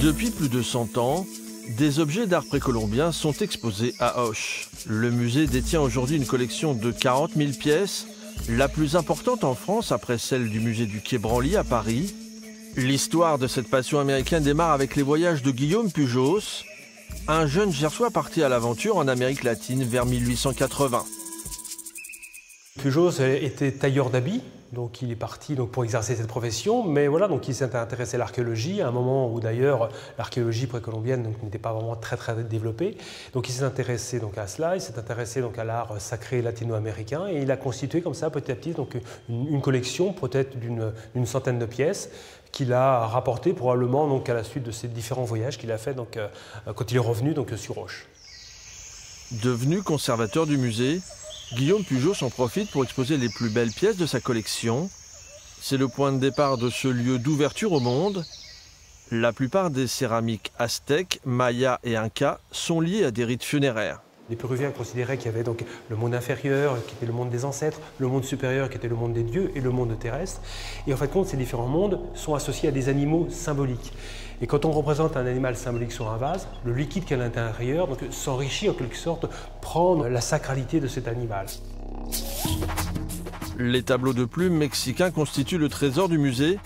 Depuis plus de 100 ans, des objets d'art précolombien sont exposés à Auch. Le musée détient aujourd'hui une collection de 40 000 pièces, la plus importante en France après celle du musée du Quai Branly à Paris. L'histoire de cette passion américaine démarre avec les voyages de Guillaume Pujos, un jeune Gersois parti à l'aventure en Amérique latine vers 1880. Pujos était tailleur d'habits, donc il est parti pour exercer cette profession, mais voilà, donc il s'est intéressé à l'archéologie, à un moment où d'ailleurs l'archéologie précolombienne n'était pas vraiment très développée. Donc il s'est intéressé à cela, il s'est intéressé à l'art sacré latino-américain et il a constitué comme ça petit à petit une collection peut-être d'une centaine de pièces qu'il a rapportées probablement à la suite de ces différents voyages qu'il a fait quand il est revenu sur Auch. Devenu conservateur du musée, Guillaume Pujos en profite pour exposer les plus belles pièces de sa collection. C'est le point de départ de ce lieu d'ouverture au monde. La plupart des céramiques aztèques, mayas et incas sont liées à des rites funéraires. Les Péruviens considéraient qu'il y avait le monde inférieur, qui était le monde des ancêtres, le monde supérieur, qui était le monde des dieux, et le monde terrestre. Et en fait, ces différents mondes sont associés à des animaux symboliques. Et quand on représente un animal symbolique sur un vase, le liquide qui est à l'intérieur s'enrichit en quelque sorte, prend la sacralité de cet animal. Les tableaux de plumes mexicains constituent le trésor du musée.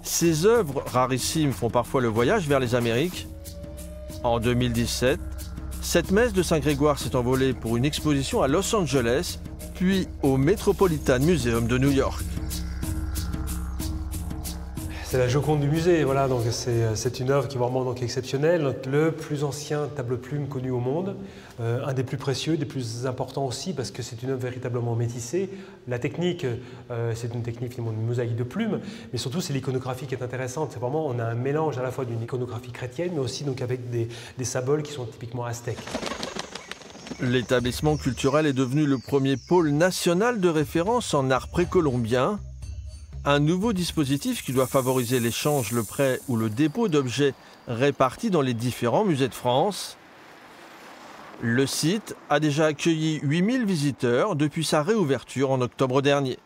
Ces œuvres rarissimes font parfois le voyage vers les Amériques. En 2017, cette messe de Saint-Grégoire s'est envolée pour une exposition à Los Angeles, puis au Metropolitan Museum de New York. C'est la Joconde du musée, voilà, donc c'est une œuvre qui est vraiment exceptionnelle. Le plus ancien tableau-plume connu au monde, un des plus précieux, des plus importants aussi, parce que c'est une œuvre véritablement métissée. La technique, c'est une technique finalement de mosaïque de plumes, mais surtout c'est l'iconographie qui est intéressante. C'est vraiment, on a un mélange à la fois d'une iconographie chrétienne, mais aussi avec des symboles qui sont typiquement aztèques. L'établissement culturel est devenu le premier pôle national de référence en art précolombien. Un nouveau dispositif qui doit favoriser l'échange, le prêt ou le dépôt d'objets répartis dans les différents musées de France. Le site a déjà accueilli 8000 visiteurs depuis sa réouverture en octobre dernier.